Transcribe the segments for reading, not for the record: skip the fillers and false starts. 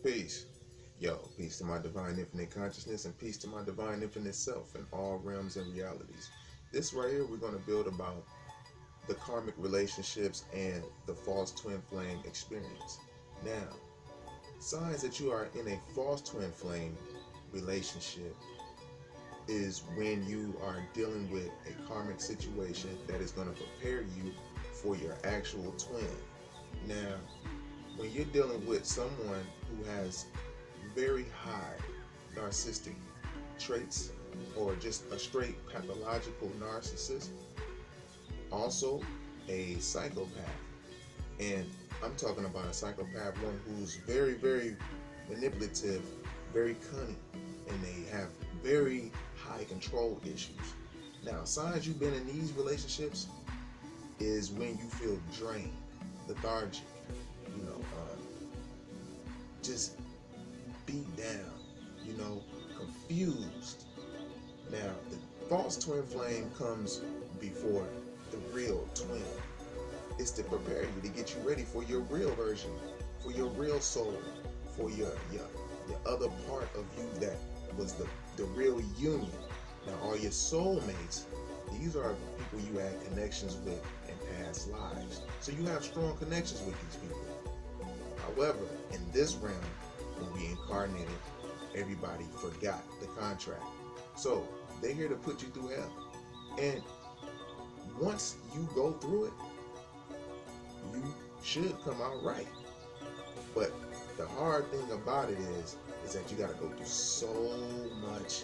Peace. Yo, peace to my divine infinite consciousness and peace to my divine infinite self in all realms and realities. This right here, we're going to build about the karmic relationships and the false twin flame experience. Now, signs that you are in a false twin flame relationship is when you are dealing with a karmic situation that is going to prepare you for your actual twin. Now, when you're dealing with someone who has very high narcissistic traits or just a straight pathological narcissist, also a psychopath, and I'm talking about a psychopath, one who's very, very manipulative, very cunning, and they have very high control issues. Now, signs you've been in these relationships is when you feel drained, lethargic, just beat down, confused. Now, the false twin flame comes before the real twin. It's to prepare you, to get you ready for your real version, for your real soul, for your other part of you that was the real union. Now, all your soulmates, these are people you had connections with in past lives. So you have strong connections with these people. However, in this realm, when we incarnated, everybody forgot the contract. So they're here to put you through hell. And once you go through it, you should come out right. But the hard thing about it is that you got to go through so much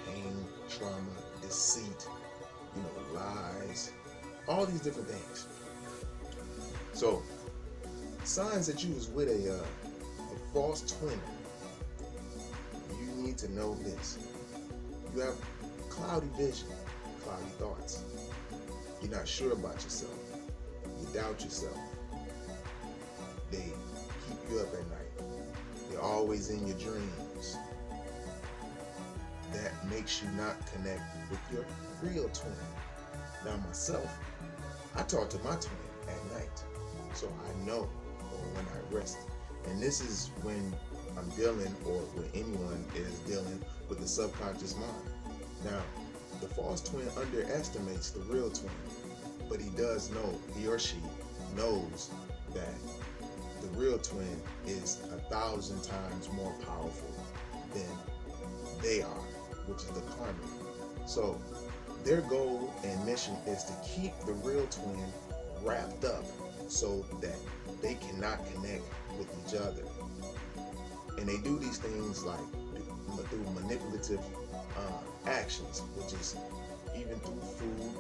pain, trauma, deceit, lies, all these different things. So signs that you was with a false twin, you need to know this. You have cloudy vision, cloudy thoughts. You're not sure about yourself. You doubt yourself. They keep you up at night. They're always in your dreams. That makes you not connect with your real twin. Now myself, I talk to my twin at night, so I know when I rest. And this is when I'm dealing, or when anyone is dealing with the subconscious mind. Now, the false twin underestimates the real twin, but he does know, he or she knows that the real twin is 1,000 times more powerful than they are, which is the karmic. So their goal and mission is to keep the real twin wrapped up so that they cannot connect with each other. And they do these things like through manipulative actions, which is even through food,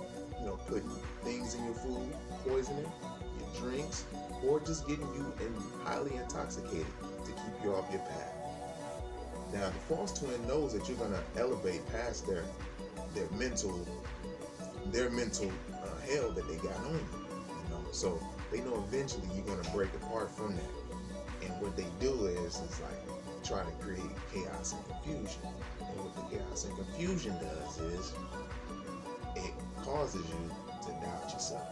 putting things in your food, poisoning your drinks, or just getting you highly intoxicated to keep you off your path. Now, the false twin knows that you're going to elevate past their mental hell that they got on you. So they know eventually you're going to break apart from that. And what they do is like try to create chaos and confusion. And what the chaos and confusion does is it causes you to doubt yourself.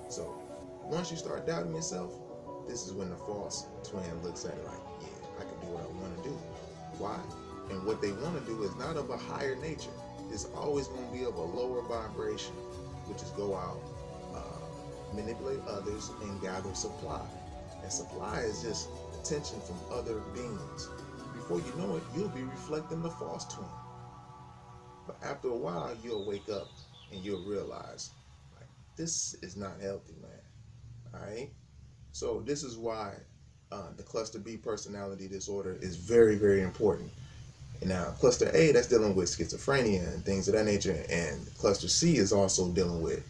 So once you start doubting yourself, this is when the false twin looks at it like, yeah, I can do what I want to do. Why? And what they want to do is not of a higher nature. It's always going to be of a lower vibration, which is go out, manipulate others, and gather supply. And supply is just attention from other beings. Before you know it, you'll be reflecting the false twin. But after a while, you'll wake up and you'll realize, like, this is not healthy, man. All right? So this is why the cluster B personality disorder is very, very important. And now, cluster A, that's dealing with schizophrenia and things of that nature. And cluster C is also dealing with,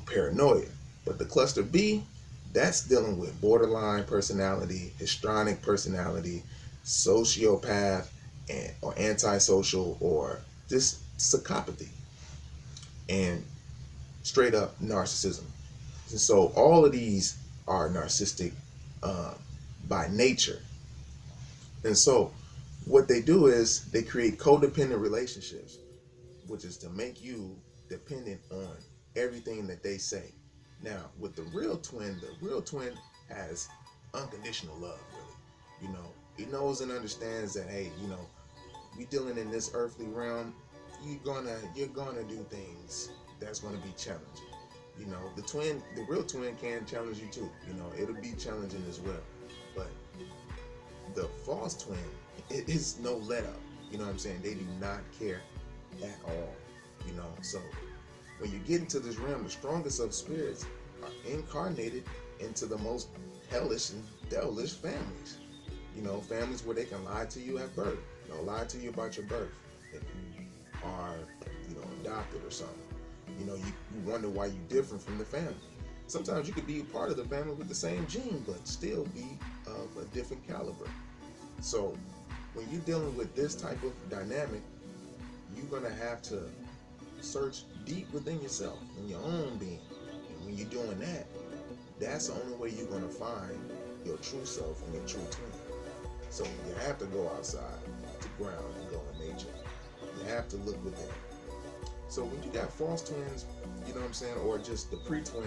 paranoia. But the cluster B, that's dealing with borderline personality, histrionic personality, sociopath, or antisocial, or just psychopathy, and straight up narcissism. And so all of these are narcissistic by nature. And so what they do is they create codependent relationships, which is to make you dependent on everything that they say. Now, with the real twin has unconditional love, really. He knows and understands that, hey, we dealing in this earthly realm. You're gonna do things that's gonna be challenging. The real twin can challenge you too. It'll be challenging as well. But the false twin, it is no let up. You know what I'm saying? They do not care at all. So when you get into this realm, the strongest of spirits are incarnated into the most hellish and devilish families. Families where they can lie to you at birth. Lie to you about your birth. If you are, adopted or something. You wonder why you're different from the family. Sometimes you could be a part of the family with the same gene, but still be of a different caliber. So when you're dealing with this type of dynamic, you're gonna have to search deep within yourself, in your own being. And when you're doing that, that's the only way you're gonna find your true self and your true twin. So you have to go outside to ground and go in nature. You have to look within. So when you got false twins, you know what I'm saying, or just the pre-twin,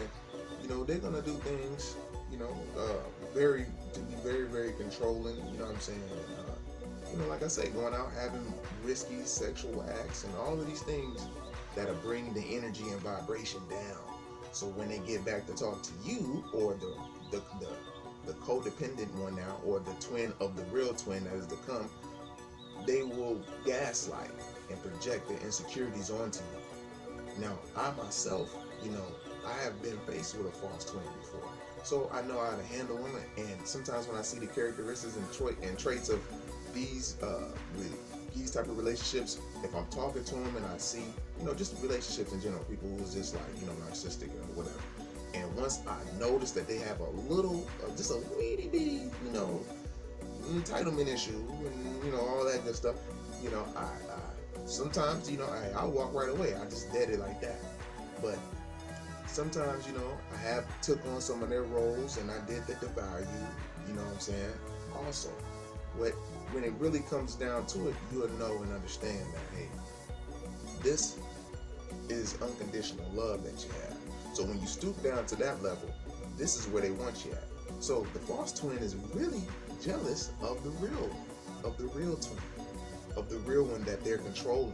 they're gonna do things, to be very, very controlling. You know what I'm saying? Like I say, going out having risky sexual acts and all of these things that'll bring the energy and vibration down. So when they get back to talk to you, or the codependent one now, or the twin of the real twin that is to come, they will gaslight and project their insecurities onto you. Now, I myself, I have been faced with a false twin before, so I know how to handle them. And sometimes when I see the characteristics and traits of these type of relationships, if I'm talking to them and I see, just relationships in general, people who's just like, narcissistic or whatever. And once I notice that they have a little, just a weedy bitty, entitlement issue, and all that good stuff, I sometimes, I'll walk right away. I just dead it like that. But sometimes, I have took on some of their roles, and I did that to value, you know what I'm saying? Also, when it really comes down to it, you'll know and understand that, hey, this is unconditional love that you have. So when you stoop down to that level, this is where they want you at. So the false twin is really jealous of the real twin, of the real one that they're controlling.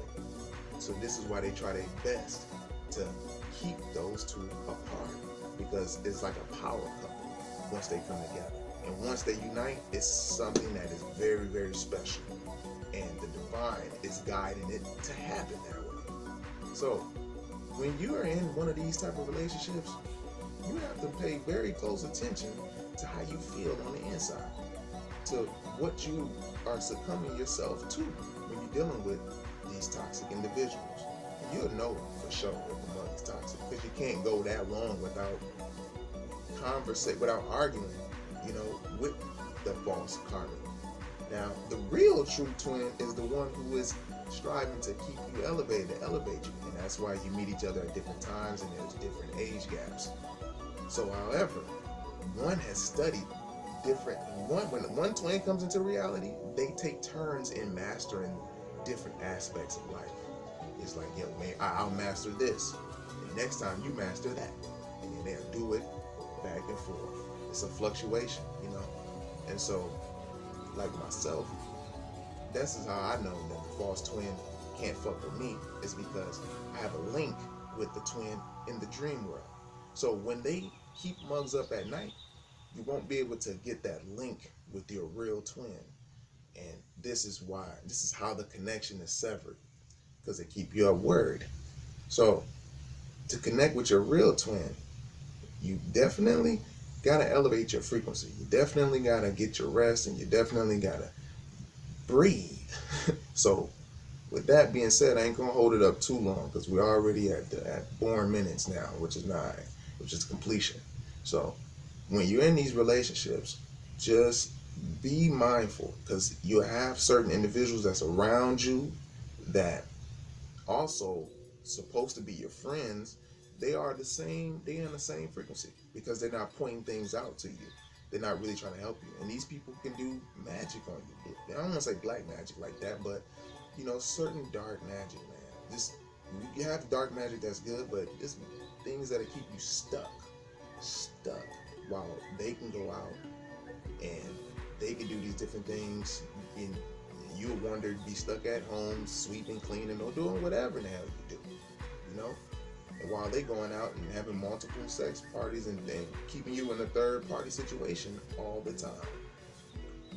So this is why they try their best to keep those two apart, because it's like a power couple once they come together. And once they unite, it's something that is very, very special. And the divine is guiding it to happen that way. So when you are in one of these type of relationships, you have to pay very close attention to how you feel on the inside, to what you are succumbing yourself to when you're dealing with these toxic individuals. And you'll know for sure if the money's toxic, because you can't go that long without arguing, with the false karmic. Now, the real true twin is the one who is striving to keep you elevated, to elevate you. And that's why you meet each other at different times and there's different age gaps. So, however, one has studied different. When one twin comes into reality, they take turns in mastering different aspects of life. It's like, man, I'll master this. And next time you master that. And then they'll do it back and forth. It's a fluctuation, And so, like myself, this is how I know that the false twin can't fuck with me, is because I have a link with the twin in the dream world. So when they keep mugs up at night, you won't be able to get that link with your real twin. And this is how the connection is severed, because they keep you up worried. So to connect with your real twin, you definitely gotta elevate your frequency. You definitely gotta get your rest, and you definitely gotta breathe. So with that being said, I ain't gonna hold it up too long, because we're already at born minutes now, which is completion. So when you're in these relationships, just be mindful, because you have certain individuals that's around you that also supposed to be your friends. They're in the same frequency, because they're not pointing things out to you. They're not really trying to help you. And these people can do magic on you. I don't want to say black magic like that, but certain dark magic, man. Just, you have dark magic that's good, but just things that'll keep you stuck while they can go out and they can do these different things, and you wonder, be stuck at home, sweeping, cleaning, or doing whatever in the hell you do, you know? And while they going out and having multiple sex parties and keeping you in a third party situation all the time.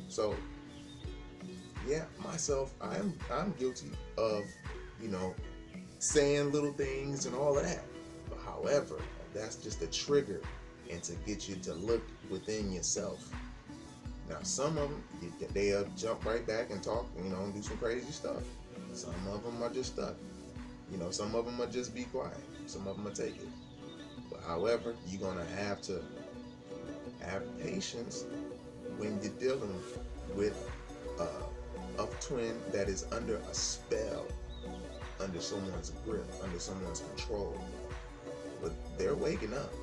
So, yeah, myself, I'm guilty of, you know, saying little things and all of that. But however, that's just a trigger and to get you to look within yourself. Now, some of them, they'll jump right back and talk, you know, and do some crazy stuff. Some of them are just stuck. You know, some of them are just be quiet. Some of them will take it. But however, you're going to have patience when you're dealing with a twin that is under a spell, under someone's grip, under someone's control. But they're waking up.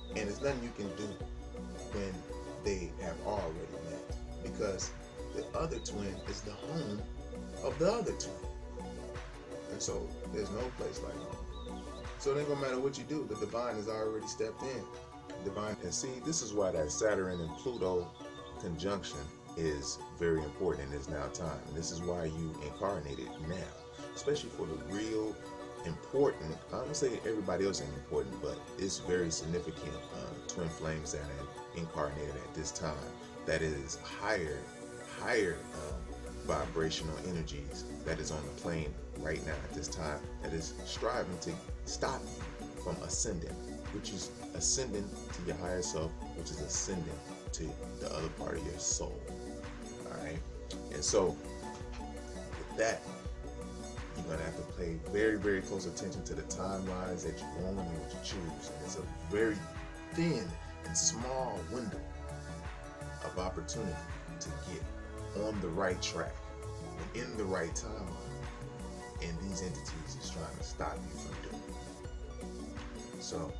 And there's nothing you can do when they have already met. Because the other twin is the home of the other twin. And so there's no place like home. So it ain't gonna matter what you do, the divine has already stepped in. Divine, and see, this is why that Saturn and Pluto conjunction is very important, and it's now time. And this is why you incarnated now, especially for the real important. I don't say everybody else ain't important, but it's very significant twin flames that have incarnated at this time. That is higher vibrational energies that is on the plane right now at this time, that is striving to stop you from ascending, which is ascending to your higher self, which is ascending to the other part of your soul. All right, and so with that, you're gonna have to pay very, very close attention to the timelines that you want and what you choose. And it's a very thin and small window of opportunity to get on the right track and in the right timeline. And these entities is trying to stop you from doing it. So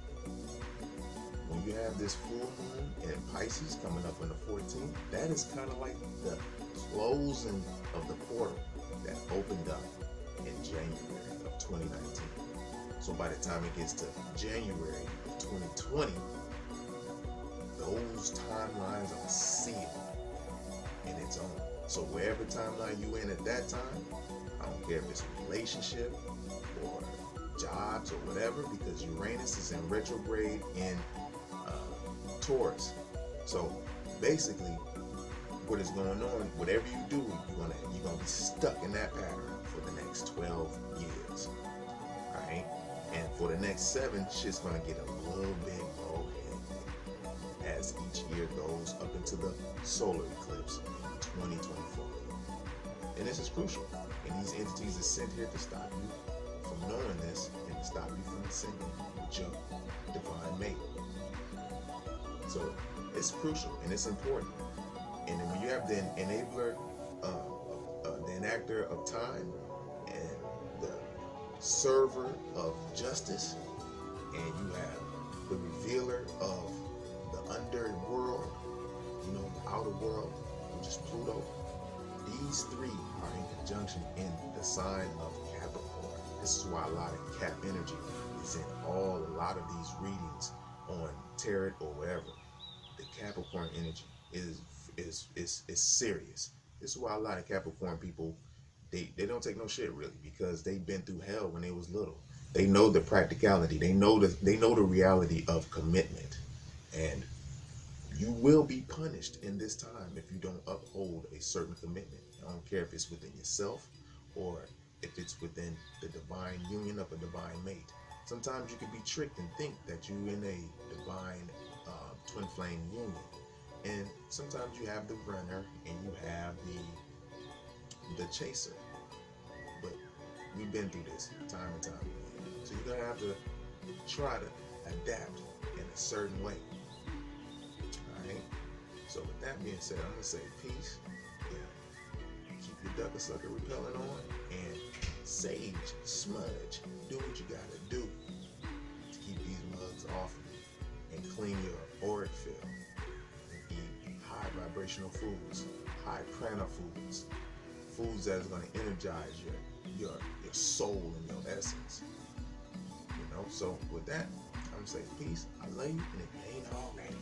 when you have this full moon in Pisces coming up on the 14th, that is kind of like the closing of the portal that opened up in January of 2019. So by the time it gets to January of 2020, those timelines are sealed in its own. So wherever timeline you in at that time, I don't care if it's a relationship or jobs or whatever, because Uranus is in retrograde in Taurus. So basically, what is going on, whatever you do, you're gonna be stuck in that pattern for the next 12 years. All right, and for the next 7, shit's gonna get a little bit more hectic as each year goes up into the solar eclipse in 2024. And this is crucial. And these entities are sent here to stop you from knowing this and to stop you from ascending with your divine mate. So it's crucial and it's important. And then when you have the enabler, the enactor of time, and the server of justice, and you have the revealer of the underworld, you know, the outer world, which is Pluto. These three are in conjunction in the sign of Capricorn. This is why a lot of Cap energy is in a lot of these readings on tarot or wherever. The Capricorn energy is serious. This is why a lot of Capricorn people, they don't take no shit really, because they've been through hell when they was little. They know the practicality. They know the reality of commitment, and you will be punished in this time if you don't uphold a certain commitment. I don't care if it's within yourself or if it's within the divine union of a divine mate. Sometimes you can be tricked and think that you're in a divine twin flame union. And sometimes you have the runner and you have the chaser. But we've been through this time and time again. So you're going to have to try to adapt in a certain way. Alright? So with that being said, I'm going to say peace. Yeah. Keep your ducker sucker repellent on. And sage, smudge. Do what you got to do to keep these mugs off of you. And clean your auric field. High vibrational foods, high prana foods, foods that is going to energize your soul and your essence. You know, so with that, I'm gonna say peace. I love you, and if you ain't already,